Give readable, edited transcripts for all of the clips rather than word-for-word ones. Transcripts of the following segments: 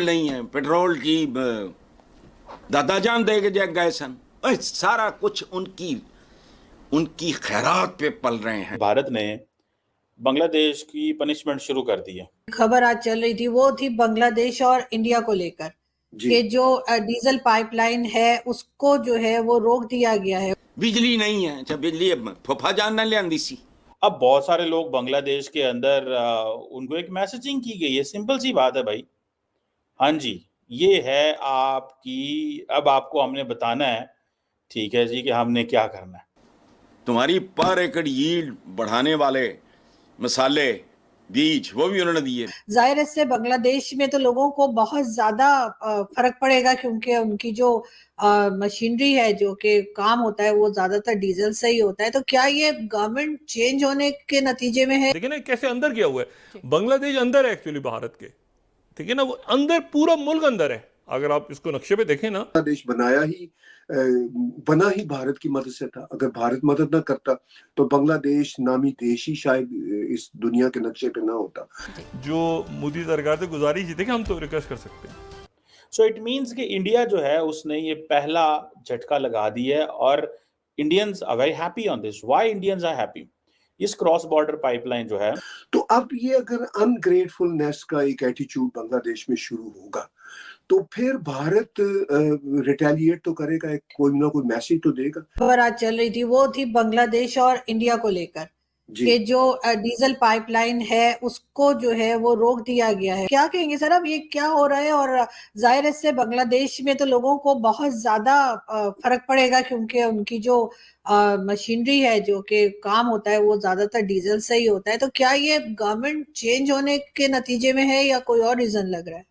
Petrol नहीं है, petrol की दादाजान दे के जग गए सन। सारा कुछ उनकी खैरात पे पल रहे हैं। भारत ने बांग्लादेश की पनिशमेंट शुरू कर दी है। खबर आज चल रही थी, वो थी बांग्लादेश और इंडिया को लेकर कि जो डीजल पाइपलाइन है उसको जो है वो रोक दिया गया है। बिजली नहीं है, अच्छा बिजली फुफा जान ना ले आंदी सी। अब बहुत सारे लोग बांग्लादेश के अंदर उनको एक मैसेजिंग की गई है, सिंपल सी बात है भाई। हाँ जी, ये है आपकी, अब आपको हमने बताना है, ठीक है जी, कि हमने क्या करना है। तुम्हारी पर एकड़ यील्ड बढ़ाने वाले मसाले, बीज, वो भी उन्होंने दिए। जाहिर है इससे बांग्लादेश में तो लोगों को बहुत ज्यादा फर्क पड़ेगा, क्योंकि उनकी जो मशीनरी है जो कि काम होता है वो ज्यादातर डीजल से ही होता है। तो क्या ये गवर्नमेंट चेंज होने के नतीजे में है? देखिए ना कैसे अंदर किया हुआ है, बांग्लादेश अंदर है एक्चुअली भारत के, ठीक है ना, वो अंदर पूरा मुल्क अंदर है। अगर आप इसको नक्शे पे देखें ना, बांग्लादेश बना ही भारत की मदद से था। अगर भारत मदद ना करता तो बांग्लादेश नामी देश ही शायद इस दुनिया के नक्शे पे ना होता। जो मोदी सरकार से गुजारिश थी कि हम तो रिक्वेस्ट कर सकते हैं। सो इट मीन्स कि इंडिया जो है उसने ये पहला झटका लगा दिया है और Indians are very happy on this. Why Indians are happy? इस क्रॉस बॉर्डर पाइपलाइन जो है, तो अब ये अगर अनग्रेटफुलनेस का एक एटीट्यूड बांग्लादेश में शुरू होगा तो फिर भारत रिटेलिएट तो करेगा, कोई ना कोई मैसेज तो देगा। खबर आज चल रही थी, वो थी बांग्लादेश और इंडिया को लेकर कि जो डीजल पाइपलाइन है उसको जो है वो रोक दिया गया है। क्या कहेंगे सर, अब ये क्या हो रहा है? और जाहिर है इससे बांग्लादेश में तो लोगों को बहुत ज्यादा फर्क पड़ेगा, क्योंकि उनकी जो मशीनरी है जो कि काम होता है वो ज्यादातर डीजल से ही होता है। तो क्या ये गवर्नमेंट चेंज होने के नतीजे में है या कोई और रीजन लग रहा है?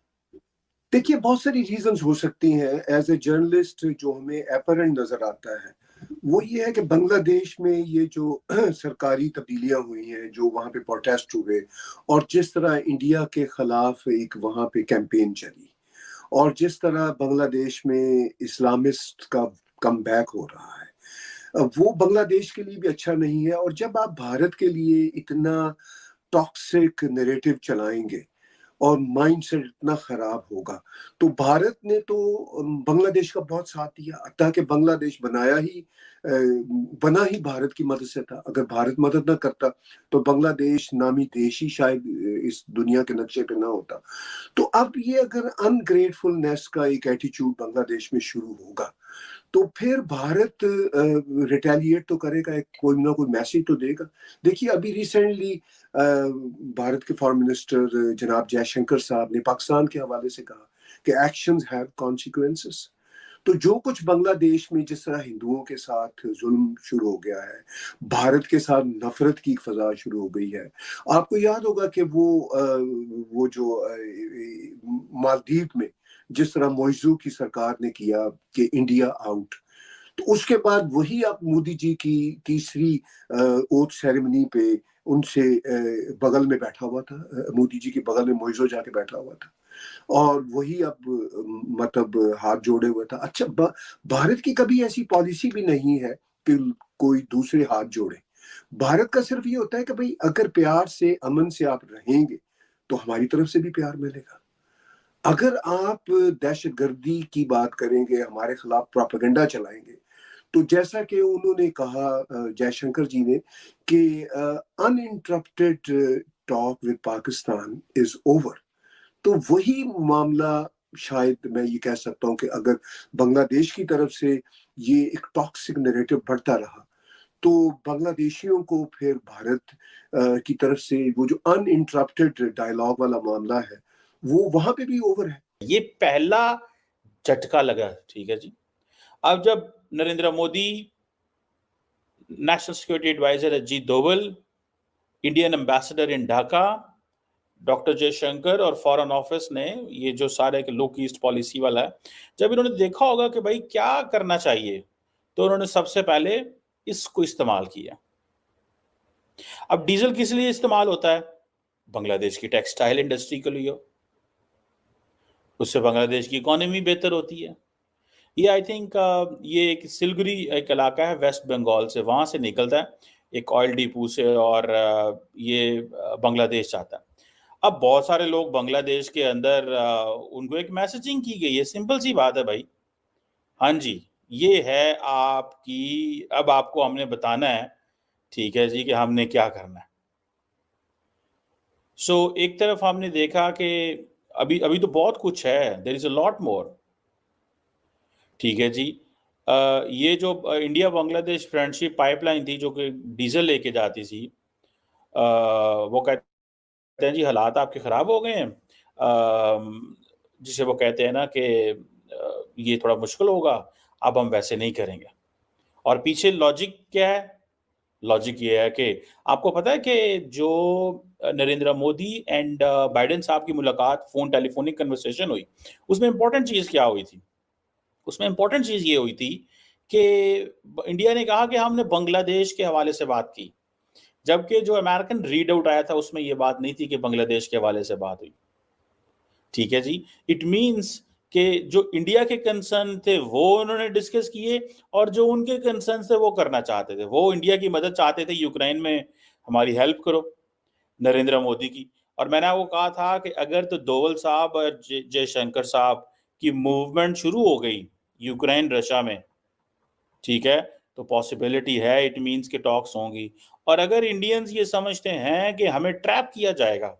देखिए, बहुत सारी रीजंस हो सकती हैं। एज ए जर्नलिस्ट जो हमें एपरेंट नजर आता है वो ये है कि बांग्लादेश में ये जो सरकारी तब्दीलियां हुई हैं, जो वहाँ पे प्रोटेस्ट हुए और जिस तरह इंडिया के खिलाफ एक वहाँ पे कैंपेन चली और जिस तरह बांग्लादेश में इस्लामिस्ट का कम बैक हो रहा है, वो बांग्लादेश के लिए भी अच्छा नहीं है। और जब आप भारत के लिए इतना टॉक्सिक नैरेटिव चलाएंगे और माइंडसेट इतना खराब होगा, तो भारत ने तो बांग्लादेश का बहुत साथ दिया। ताकि बांग्लादेश बना ही भारत की मदद से था। अगर भारत मदद ना करता तो बांग्लादेश नामी देश ही शायद इस दुनिया के नक्शे पे ना होता। तो अब ये अगर अनग्रेटफुलनेस का एक एटीट्यूड बांग्लादेश में शुरू होगा तो फिर भारत रिटेलिएट तो करेगा, कोई ना कोई मैसेज तो देगा। देखिए, अभी रिसेंटली भारत के फॉरेन मिनिस्टर जनाब जयशंकर साहब ने पाकिस्तान के हवाले से कहा कि एक्शंस हैव कॉन्सिक्वेंसेस। तो जो कुछ बांग्लादेश में जिस तरह हिंदुओं के साथ जुल्म शुरू हो गया है, भारत के साथ नफरत की फजा शुरू हो गई है। आपको याद होगा कि वो जो मालदीव में जिस तरह मौजू की सरकार ने किया कि इंडिया आउट, तो उसके बाद वही अब मोदी जी की तीसरी ओथ सेरेमनी पे उनसे बगल में बैठा हुआ था, मोदी जी के बगल में मौजू जाके बैठा हुआ था और वही अब मतलब हाथ जोड़े हुए था। अच्छा, भारत की कभी ऐसी पॉलिसी भी नहीं है कि कोई दूसरे हाथ जोड़े। भारत का सिर्फ ये होता है कि भाई अगर प्यार से अमन से आप रहेंगे तो हमारी तरफ से भी प्यार मिलेगा। अगर आप दहशतगर्दी की बात करेंगे, हमारे खिलाफ प्रोपेगेंडा चलाएंगे, तो जैसा कि उन्होंने कहा जयशंकर जी ने कि uninterrupted talk with Pakistan is over, तो वही मामला शायद मैं ये कह सकता हूँ कि अगर बांग्लादेश की तरफ से ये एक टॉक्सिक नैरेटिव बढ़ता रहा तो बांग्लादेशियों को फिर भारत की तरफ से वो जो अनइंटरप्टेड डायलॉग वाला मामला है वो वहां पे भी ओवर है। ये पहला झटका लगा, ठीक है जी। अब जब Narendra Modi, national security adviser Ajit Doval, Indian ambassador in Dhaka doctor Jaishankar और फॉरेन ऑफिस ने ये जो सारे लुक ईस्ट पॉलिसी वाला है, जब इन्होंने देखा होगा कि भाई क्या करना चाहिए, तो उन्होंने सबसे पहले इसको इस्तेमाल किया। अब डीजल किस लिए इस्तेमाल होता है? बांग्लादेश की टेक्सटाइल इंडस्ट्री के लिए, उससे बांग्लादेश की इकोनॉमी बेहतर होती है। ये आई थिंक ये एक सिलगुरी एक इलाका है वेस्ट बंगाल से, वहां से निकलता है एक ऑयल डिपो से और ये बांग्लादेश जाता है। अब बहुत सारे लोग बांग्लादेश के अंदर उनको एक मैसेजिंग की गई है, सिंपल सी बात है भाई। हाँ जी, ये है आपकी, अब आपको हमने बताना है, ठीक है जी, कि हमने क्या करना है। सो एक तरफ हमने देखा कि अभी अभी तो बहुत कुछ है, there is a lot more, ठीक है जी। ये जो इंडिया बांग्लादेश फ्रेंडशिप पाइपलाइन थी जो कि डीजल लेके जाती थी, वो कहते हैं जी हालात आपके ख़राब हो गए हैं, जिसे वो कहते हैं ना कि ये थोड़ा मुश्किल होगा, अब हम वैसे नहीं करेंगे। और पीछे लॉजिक क्या है? लॉजिक ये है कि आपको पता है कि जो नरेंद्र मोदी एंड बाइडेन साहब की मुलाकात टेलीफोनिक कन्वर्सेशन हुई, उसमें इंपॉर्टेंट चीज़ क्या हुई थी? उसमें इंपॉर्टेंट चीज़ ये हुई थी कि इंडिया ने कहा कि हमने बांग्लादेश के हवाले से बात की, जबकि जो अमेरिकन रीड आउट आया था उसमें ये बात नहीं थी कि बांग्लादेश के हवाले से बात हुई, ठीक है जी। इट मीन्स कि जो इंडिया के कंसर्न थे वो उन्होंने डिस्कस किए, और जो उनके कंसर्न थे वो करना चाहते थे, वो इंडिया की मदद चाहते थे, यूक्रेन में हमारी हेल्प करो नरेंद्र मोदी की। और मैंने आपको कहा था कि अगर तो डोवल साहब और जयशंकर साहब की मूवमेंट शुरू हो गई यूक्रेन रशिया में, ठीक है, तो पॉसिबिलिटी है, इट मीन्स के टॉक्स होंगी। और अगर इंडियंस ये समझते हैं कि हमें ट्रैप किया जाएगा,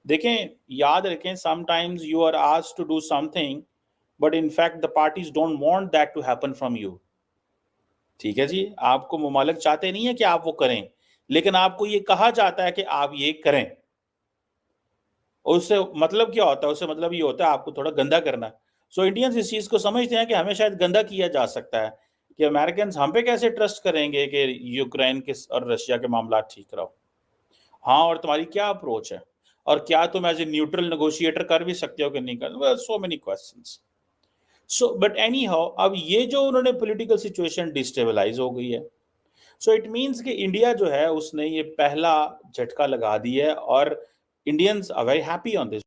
देखें याद रखें, sometimes you are asked to do something but in fact the parties don't want that to happen from you, ठीक है जी। आपको मुमालिक चाहते नहीं है कि आप वो करें, लेकिन आपको ये कहा जाता है कि आप ये करें। और उससे मतलब क्या होता है? उससे मतलब ये होता है आपको थोड़ा गंदा करना। सो इंडियंस इस चीज़ को समझते हैं कि हमें शायद गंदा किया जा सकता है, कि अमेरिकन हम पे कैसे ट्रस्ट करेंगे कि यूक्रेन के और रशिया के मामला ठीक रहो। हाँ, और तुम्हारी क्या अप्रोच है, और क्या तुम एज ए न्यूट्रल नेगोशिएटर कर भी सकते हो कि नहीं कर, so many questions. So but any how, अब ये जो उन्होंने पॉलिटिकल सिचुएशन डिस्टेबलाइज हो गई है, सो इट मीन्स कि इंडिया जो है उसने ये पहला झटका लगा दिया है, और Indians are very happy on this.